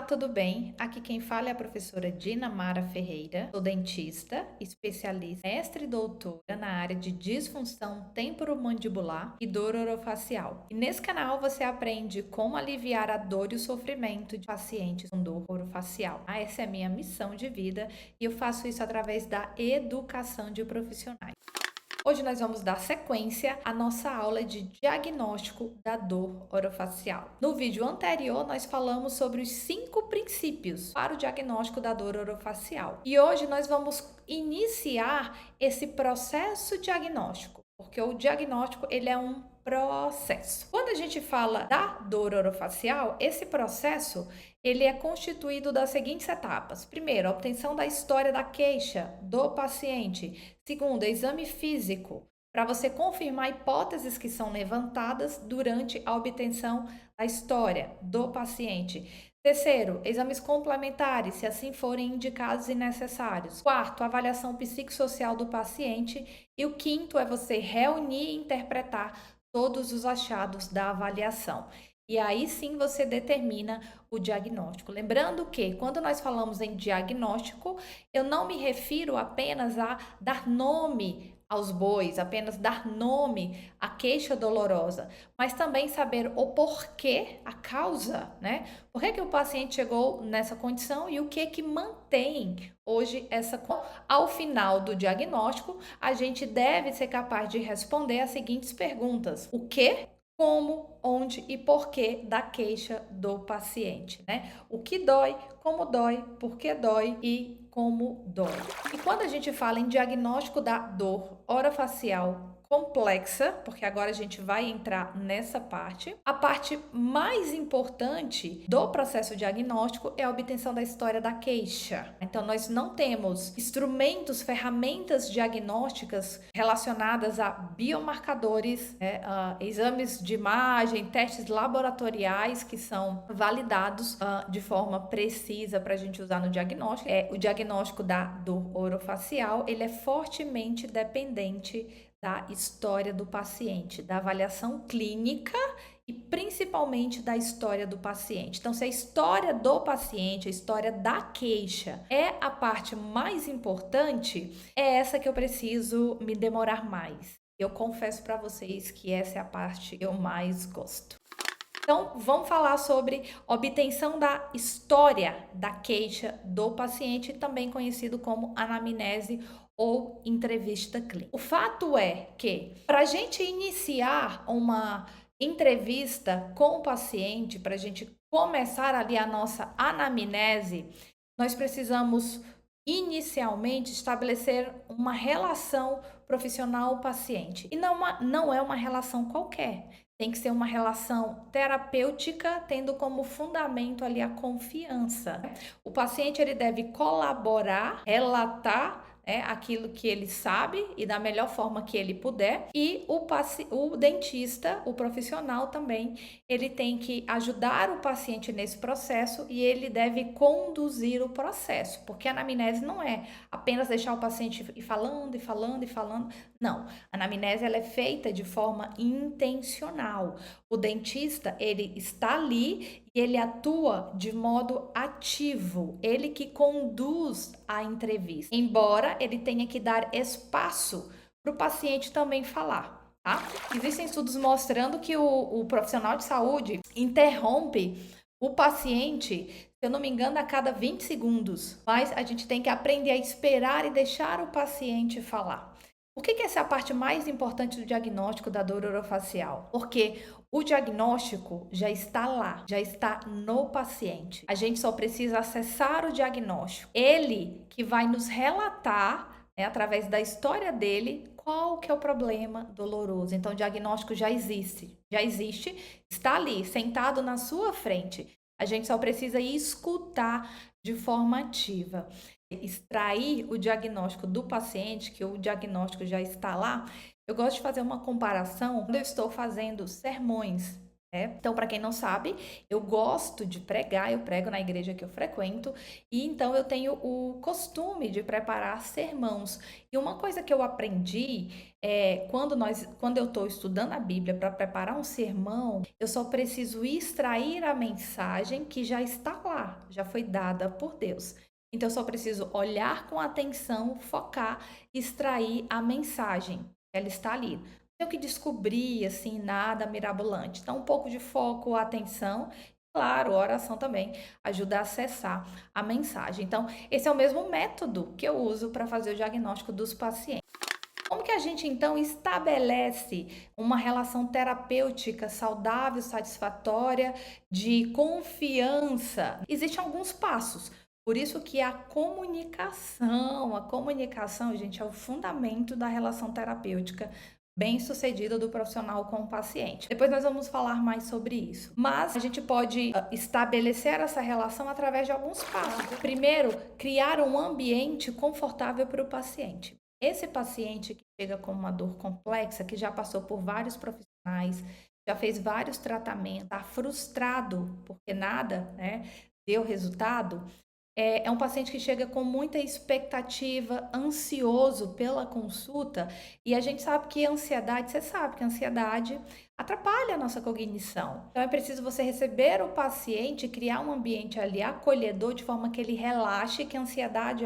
tudo bem? Aqui quem fala é a professora Dinamara Ferreira, sou dentista, especialista, mestre e doutora na área de disfunção temporomandibular e dor orofacial. E nesse canal você aprende como aliviar a dor e o sofrimento de pacientes com dor orofacial. Essa é a minha missão de vida e eu faço isso através da educação de profissionais. Hoje nós vamos dar sequência à nossa aula de diagnóstico da dor orofacial. No vídeo anterior, nós falamos sobre os 5 princípios para o diagnóstico da dor orofacial. E hoje nós vamos iniciar esse processo diagnóstico, porque o diagnóstico ele é um processo. Quando a gente fala da dor orofacial, esse processo ele é constituído das seguintes etapas. Primeiro, a obtenção da história da queixa do paciente. Segundo, exame físico, para você confirmar hipóteses que são levantadas durante a obtenção da história do paciente. Terceiro, exames complementares, se assim forem indicados e necessários. Quarto, avaliação psicossocial do paciente. E o quinto é você reunir e interpretar todos os achados da avaliação. E aí sim você determina o diagnóstico. Lembrando que quando nós falamos em diagnóstico, eu não me refiro apenas a dar nome aos bois, apenas dar nome à queixa dolorosa, mas também saber o porquê, a causa, né? Por que o paciente chegou nessa condição e o que mantém hoje essa. Ao final do diagnóstico, a gente deve ser capaz de responder as seguintes perguntas: o que, como, onde e porquê da queixa do paciente, né? O que dói, como dói, por que dói e como dói. E quando a gente fala em diagnóstico da dor orofacial complexa, porque agora a gente vai entrar nessa parte, a parte mais importante do processo diagnóstico é a obtenção da história da queixa. Então, nós não temos instrumentos, ferramentas diagnósticas relacionadas a biomarcadores, a exames de imagem, testes laboratoriais que são validados de forma precisa para a gente usar no diagnóstico. O diagnóstico da dor orofacial, ele é fortemente dependente da história do paciente, da avaliação clínica e principalmente da história do paciente. Então, se a história do paciente, a história da queixa é a parte mais importante, é essa que eu preciso me demorar mais. Eu confesso para vocês que essa é a parte que eu mais gosto. Então, vamos falar sobre obtenção da história da queixa do paciente, também conhecido como anamnese ou entrevista clínica. O fato é que, para a gente iniciar uma entrevista com o paciente, para a gente começar ali a nossa anamnese, nós precisamos inicialmente estabelecer uma relação profissional-paciente. E não é uma relação qualquer. Tem que ser uma relação terapêutica, tendo como fundamento ali a confiança. O paciente ele deve colaborar, relatar aquilo que ele sabe e da melhor forma que ele puder. E o dentista, o profissional também, ele tem que ajudar o paciente nesse processo e ele deve conduzir o processo, porque a anamnese não é apenas deixar o paciente ir falando e falando e falando. Não, a anamnese ela é feita de forma intencional. O dentista, ele está ali e ele atua de modo ativo, ele que conduz a entrevista, embora ele tenha que dar espaço para o paciente também falar, tá? Existem estudos mostrando que o profissional de saúde interrompe o paciente, se eu não me engano, a cada 20 segundos, mas a gente tem que aprender a esperar e deixar o paciente falar. Por que essa é a parte mais importante do diagnóstico da dor orofacial? Porque o diagnóstico já está lá, já está no paciente. A gente só precisa acessar o diagnóstico. Ele que vai nos relatar, através da história dele, qual que é o problema doloroso. Então, o diagnóstico já existe, está ali, sentado na sua frente. A gente só precisa escutar de forma ativa. Extrair o diagnóstico do paciente, que o diagnóstico já está lá. Eu gosto de fazer uma comparação quando eu estou fazendo sermões Então, para quem não sabe, eu gosto de pregar, eu prego na igreja que eu frequento, e então eu tenho o costume de preparar sermãos. E uma coisa que eu aprendi é quando eu estou estudando a Bíblia para preparar um sermão, eu só preciso extrair a mensagem que já está lá, já foi dada por Deus. Então, eu só preciso olhar com atenção, focar, extrair a mensagem. Ela está ali tenho que descobrir, assim, nada mirabolante. Então, um pouco de foco, atenção, claro, oração também ajuda a acessar a mensagem. Então, esse é o mesmo método que eu uso para fazer o diagnóstico dos pacientes. Como que a gente então estabelece uma relação terapêutica saudável, satisfatória, de confiança? Existem alguns passos. Por isso que a comunicação, gente, é o fundamento da relação terapêutica bem-sucedida do profissional com o paciente. Depois nós vamos falar mais sobre isso. Mas a gente pode estabelecer essa relação através de alguns passos. Primeiro, criar um ambiente confortável para o paciente. Esse paciente que chega com uma dor complexa, que já passou por vários profissionais, já fez vários tratamentos, está frustrado porque nada, deu resultado, é um paciente que chega com muita expectativa, ansioso pela consulta, e a gente sabe que a ansiedade, você sabe que a ansiedade atrapalha a nossa cognição. Então é preciso você receber o paciente, criar um ambiente ali acolhedor, de forma que ele relaxe e que a ansiedade,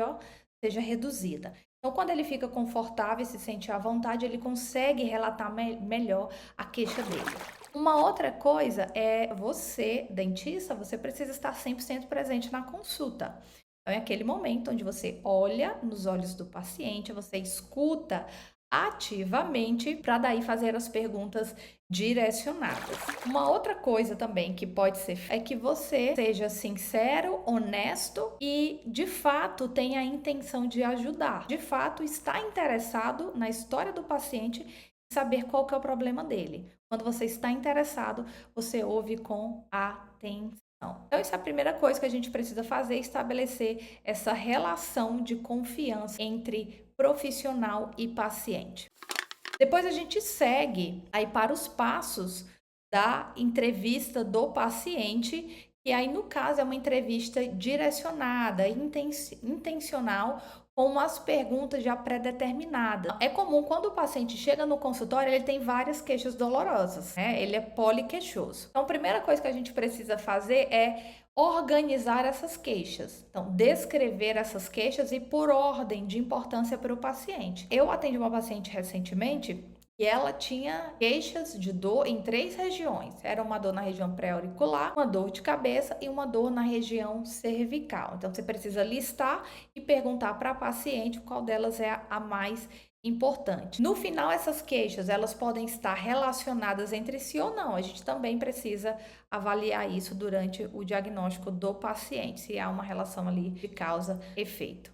seja reduzida. Então, quando ele fica confortável e se sente à vontade, ele consegue relatar melhor a queixa dele. Uma outra coisa é você, dentista, você precisa estar 100% presente na consulta. Então, é aquele momento onde você olha nos olhos do paciente, você escuta ativamente para daí fazer as perguntas direcionadas. Uma outra coisa também que pode ser é que você seja sincero, honesto e de fato tenha a intenção de ajudar. De fato, está interessado na história do paciente e saber qual que é o problema dele. Quando você está interessado, você ouve com atenção. Então, essa é a primeira coisa que a gente precisa fazer, estabelecer essa relação de confiança entre profissional e paciente. Depois a gente segue aí para os passos da entrevista do paciente, que aí no caso é uma entrevista direcionada, intencional, com umas perguntas já pré-determinadas. É comum quando o paciente chega no consultório, ele tem várias queixas dolorosas, Ele é poliqueixoso. Então, a primeira coisa que a gente precisa fazer é organizar essas queixas. Então, descrever essas queixas e por ordem de importância para o paciente. Eu atendi uma paciente recentemente e ela tinha queixas de dor em 3 regiões. Era uma dor na região pré-auricular, uma dor de cabeça e uma dor na região cervical. Então, você precisa listar e perguntar para a paciente qual delas é a mais importante. No final, essas queixas, elas podem estar relacionadas entre si ou não. A gente também precisa avaliar isso durante o diagnóstico do paciente, se há uma relação ali de causa-efeito,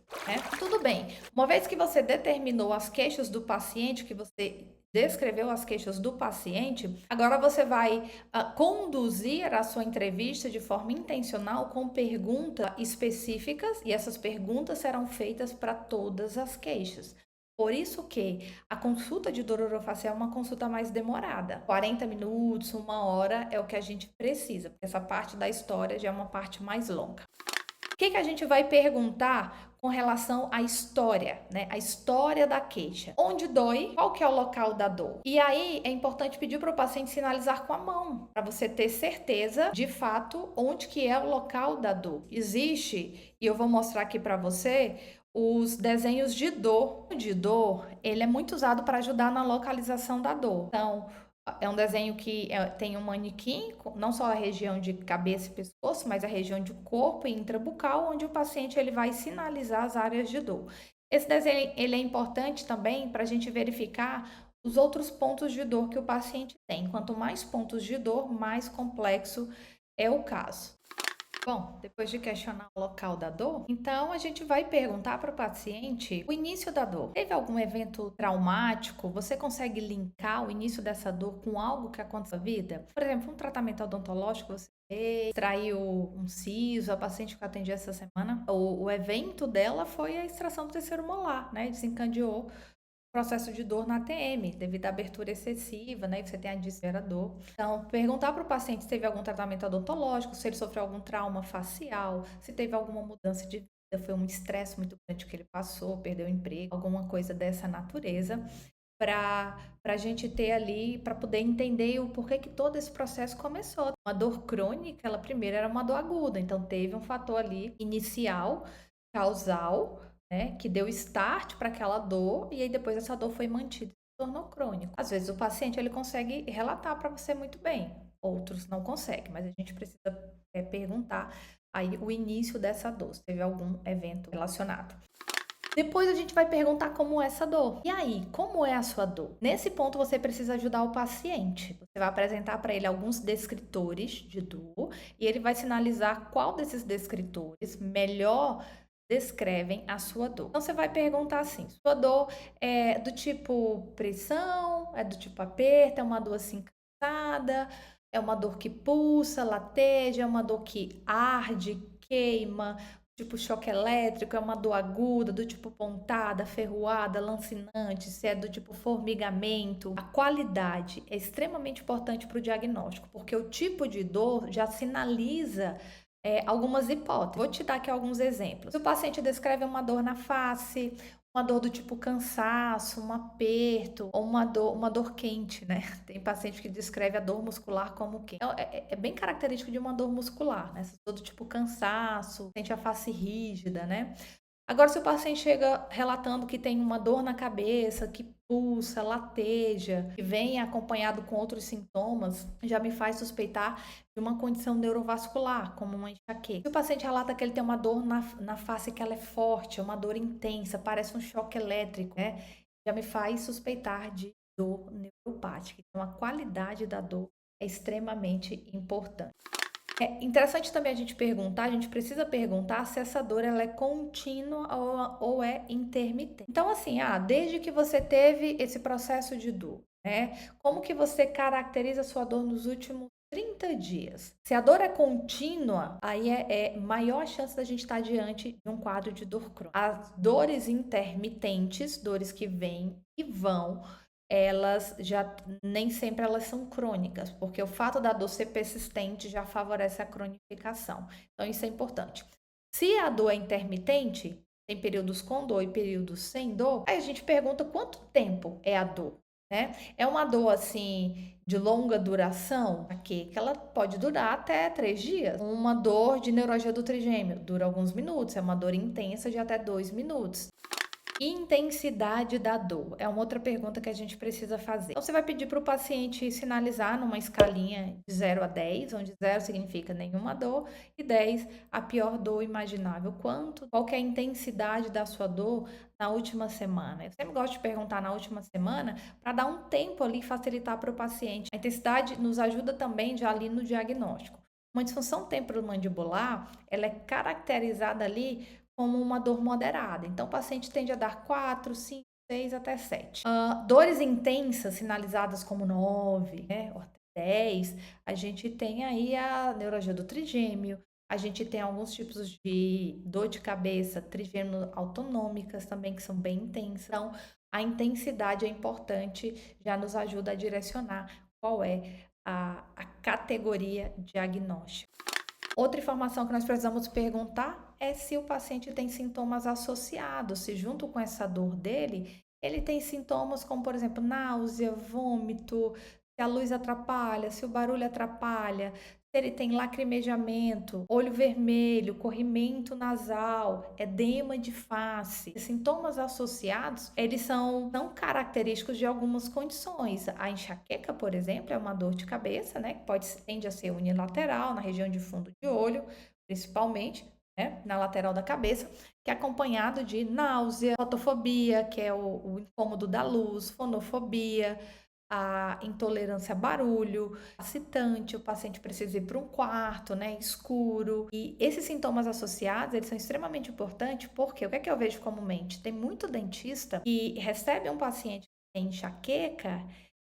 Tudo bem. Uma vez que você determinou as queixas do paciente, que você descreveu as queixas do paciente, agora você vai conduzir a sua entrevista de forma intencional com perguntas específicas e essas perguntas serão feitas para todas as queixas. Por isso que a consulta de dor orofacial é uma consulta mais demorada. 40 minutos, 1 hora é o que a gente precisa, porque essa parte da história já é uma parte mais longa. O que a gente vai perguntar com relação à história, A história da queixa. Onde dói? Qual que é o local da dor? E aí é importante pedir para o paciente sinalizar com a mão, para você ter certeza, de fato, onde que é o local da dor. Existe, e eu vou mostrar aqui para você, os desenhos de dor. O de dor, ele é muito usado para ajudar na localização da dor. Então, é um desenho que tem um manequim, não só a região de cabeça e pescoço, mas a região de corpo e intrabucal, onde o paciente ele vai sinalizar as áreas de dor. Esse desenho ele é importante também para a gente verificar os outros pontos de dor que o paciente tem. Quanto mais pontos de dor, mais complexo é o caso. Bom, depois de questionar o local da dor, então a gente vai perguntar para o paciente o início da dor. Teve algum evento traumático? Você consegue linkar o início dessa dor com algo que aconteceu na vida? Por exemplo, um tratamento odontológico, você extraiu um siso, a paciente que eu atendi essa semana, o evento dela foi a extração do terceiro molar, Desencadeou processo de dor na TM, devido à abertura excessiva, né? E você tem a dor. Então, perguntar para o paciente se teve algum tratamento odontológico, se ele sofreu algum trauma facial, se teve alguma mudança de vida, foi um estresse muito grande que ele passou, perdeu o emprego, alguma coisa dessa natureza, para a gente ter ali, para poder entender o porquê que todo esse processo começou. Uma dor crônica, ela primeiro era uma dor aguda, então teve um fator ali inicial, causal, né, que deu start para aquela dor e aí depois essa dor foi mantida e se tornou crônico. Às vezes o paciente ele consegue relatar para você muito bem, outros não conseguem, mas a gente precisa perguntar aí o início dessa dor, se teve algum evento relacionado. Depois a gente vai perguntar como é essa dor. E aí, como é a sua dor? Nesse ponto você precisa ajudar o paciente. Você vai apresentar para ele alguns descritores de dor e ele vai sinalizar qual desses descritores melhor descrevem a sua dor. Então você vai perguntar assim: sua dor é do tipo pressão, é do tipo aperto, é uma dor assim cansada, é uma dor que pulsa, lateja, é uma dor que arde, queima, tipo choque elétrico, é uma dor aguda, do tipo pontada, ferroada, lancinante, se é do tipo formigamento. A qualidade é extremamente importante para o diagnóstico, porque o tipo de dor já sinaliza algumas hipóteses. Vou te dar aqui alguns exemplos. Se o paciente descreve uma dor na face, uma dor do tipo cansaço, um aperto, ou uma dor quente, né? Tem paciente que descreve a dor muscular como quente. Então, é bem característico de uma dor muscular, né? Essa dor do tipo cansaço, sente a face rígida, né? Agora, se o paciente chega relatando que tem uma dor na cabeça, que pulsa, lateja, que vem acompanhado com outros sintomas, já me faz suspeitar de uma condição neurovascular, como uma enxaqueca. Se o paciente relata que ele tem uma dor na face que ela é forte, uma dor intensa, parece um choque elétrico, né? Já me faz suspeitar de dor neuropática. Então, a qualidade da dor é extremamente importante. É interessante também a gente perguntar, a gente precisa perguntar se essa dor ela é contínua ou é intermitente. Então, assim, desde que você teve esse processo de dor, né? Como que você caracteriza a sua dor nos últimos 30 dias? Se a dor é contínua, aí é maior a chance da gente estar diante de um quadro de dor crônica. As dores intermitentes, dores que vêm e vão, elas já nem sempre elas são crônicas, porque o fato da dor ser persistente já favorece a cronificação. Então isso é importante. Se a dor é intermitente, tem períodos com dor e períodos sem dor, aí a gente pergunta quanto tempo é a dor, né? É uma dor assim de longa duração, que ela pode durar até 3 dias. Uma dor de neuralgia do trigêmeo dura alguns minutos, é uma dor intensa de até 2 minutos. Intensidade da dor é uma outra pergunta que a gente precisa fazer. Então, você vai pedir para o paciente sinalizar numa escalinha de 0 a 10, onde 0 significa nenhuma dor e 10 a pior dor imaginável. Qual que é a intensidade da sua dor na última semana? Eu sempre gosto de perguntar na última semana para dar um tempo ali e facilitar para o paciente. A intensidade nos ajuda também já ali no diagnóstico. Uma disfunção temporomandibular, ela é caracterizada ali como uma dor moderada. Então, o paciente tende a dar 4, 5, 6 até 7. Dores intensas, sinalizadas como 9, né, ou até 10, a gente tem aí a neuralgia do trigêmeo, a gente tem alguns tipos de dor de cabeça, trigêmeo autonômicas também, que são bem intensas. Então, a intensidade é importante, já nos ajuda a direcionar qual é a categoria diagnóstica. Outra informação que nós precisamos perguntar é se o paciente tem sintomas associados, se junto com essa dor dele, ele tem sintomas como, por exemplo, náusea, vômito, se a luz atrapalha, se o barulho atrapalha, se ele tem lacrimejamento, olho vermelho, corrimento nasal, edema de face. Sintomas associados, eles são característicos de algumas condições. A enxaqueca, por exemplo, é uma dor de cabeça, né? Tende a ser unilateral, na região de fundo de olho, principalmente, né? Na lateral da cabeça, que é acompanhado de náusea, fotofobia, que é o incômodo da luz, fonofobia, a intolerância a barulho, excitante, o paciente precisa ir para um quarto, né, escuro. E esses sintomas associados, eles são extremamente importantes porque o que é que eu vejo comumente? Tem muito dentista que recebe um paciente que tem enxaqueca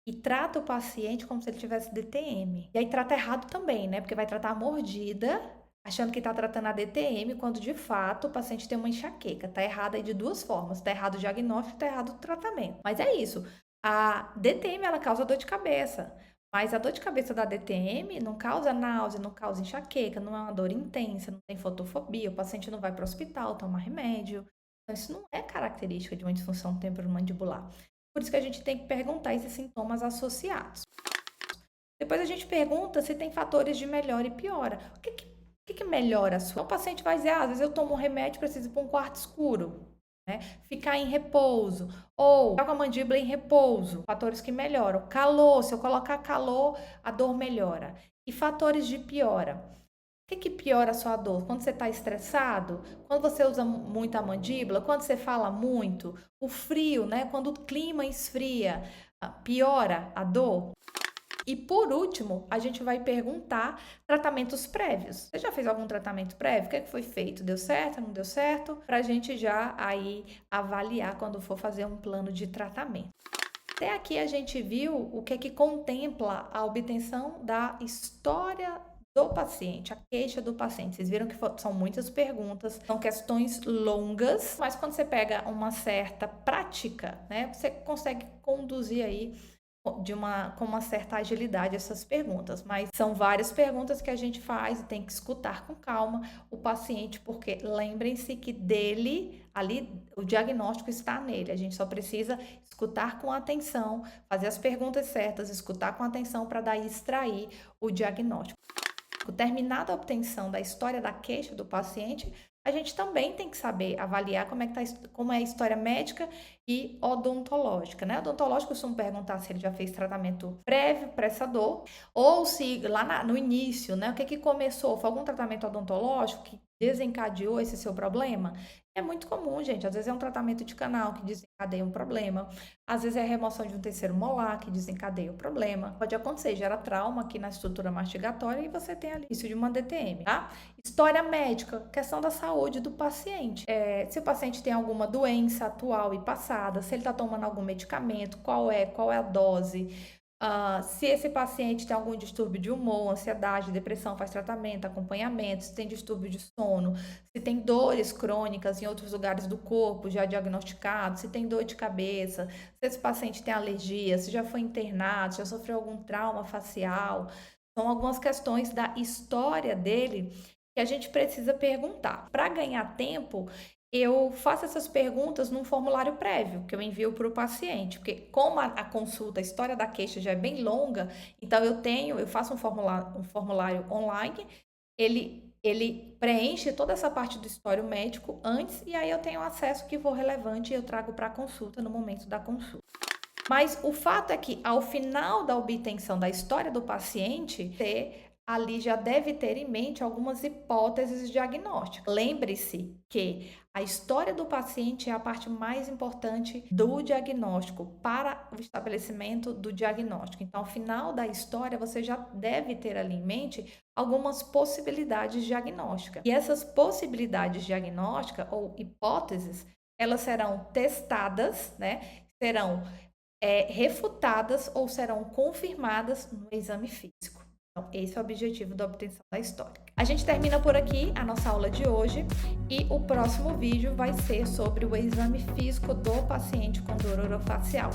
e trata o paciente como se ele tivesse DTM. E aí trata errado também, né? Porque vai tratar a mordida achando que está tratando a DTM, quando de fato o paciente tem uma enxaqueca. Está errado aí de duas formas. Está errado o diagnóstico, está errado o tratamento. Mas é isso. A DTM, ela causa dor de cabeça. Mas a dor de cabeça da DTM não causa náusea, não causa enxaqueca, não é uma dor intensa, não tem fotofobia, o paciente não vai para o hospital tomar remédio. Então, isso não é característica de uma disfunção temporomandibular. Por isso que a gente tem que perguntar esses sintomas associados. Depois a gente pergunta se tem fatores de melhora e piora. O que melhora a sua? O paciente vai dizer, às vezes eu tomo um remédio, preciso ir para um quarto escuro, né? Ficar em repouso, ou ficar com a mandíbula em repouso. Fatores que melhoram. Calor, se eu colocar calor, a dor melhora. E fatores de piora. O que piora a sua dor? Quando você está estressado? Quando você usa muito a mandíbula? Quando você fala muito? O frio, né? Quando o clima esfria, piora a dor? E por último, a gente vai perguntar tratamentos prévios. Você já fez algum tratamento prévio? O que foi feito? Deu certo? Não deu certo? Para a gente já aí avaliar quando for fazer um plano de tratamento. Até aqui a gente viu o que contempla a obtenção da história do paciente, a queixa do paciente. Vocês viram que são muitas perguntas, são questões longas, mas quando você pega uma certa prática, né, você consegue conduzir aí com uma certa agilidade essas perguntas, mas são várias perguntas que a gente faz e tem que escutar com calma o paciente, porque lembrem-se que dele, ali, o diagnóstico está nele, a gente só precisa escutar com atenção, fazer as perguntas certas, escutar com atenção para daí extrair o diagnóstico. Terminada a obtenção da história da queixa do paciente, a gente também tem que saber avaliar como é a história médica e odontológica, né? Odontológico, costumo perguntar se ele já fez tratamento prévio para essa dor, ou se lá no início, né? O que começou? Foi algum tratamento odontológico que desencadeou esse seu problema? É muito comum, gente. Às vezes é um tratamento de canal que desencadeia um problema. Às vezes é a remoção de um terceiro molar que desencadeia o problema. Pode acontecer, gera trauma aqui na estrutura mastigatória e você tem ali isso de uma DTM, tá? História médica, questão da saúde do paciente. Se o paciente tem alguma doença atual e passada, se ele está tomando algum medicamento, qual é a dose. Se esse paciente tem algum distúrbio de humor, ansiedade, depressão, faz tratamento, acompanhamento, se tem distúrbio de sono, se tem dores crônicas em outros lugares do corpo já diagnosticados, se tem dor de cabeça, se esse paciente tem alergia, se já foi internado, se já sofreu algum trauma facial. São algumas questões da história dele que a gente precisa perguntar. Para ganhar tempo, eu faço essas perguntas num formulário prévio que eu envio para o paciente, porque como a consulta, a história da queixa já é bem longa, então eu faço um formulário online, ele preenche toda essa parte do histórico médico antes e aí eu tenho acesso que for relevante e eu trago para a consulta no momento da consulta. Mas o fato é que ao final da obtenção da história do paciente, ali já deve ter em mente algumas hipóteses diagnósticas. Lembre-se que a história do paciente é a parte mais importante do diagnóstico para o estabelecimento do diagnóstico. Então, ao final da história, você já deve ter ali em mente algumas possibilidades diagnósticas. E essas possibilidades diagnósticas ou hipóteses, elas serão testadas, né? Serão refutadas ou serão confirmadas no exame físico. Então, esse é o objetivo da obtenção da história. A gente termina por aqui a nossa aula de hoje e o próximo vídeo vai ser sobre o exame físico do paciente com dor orofacial.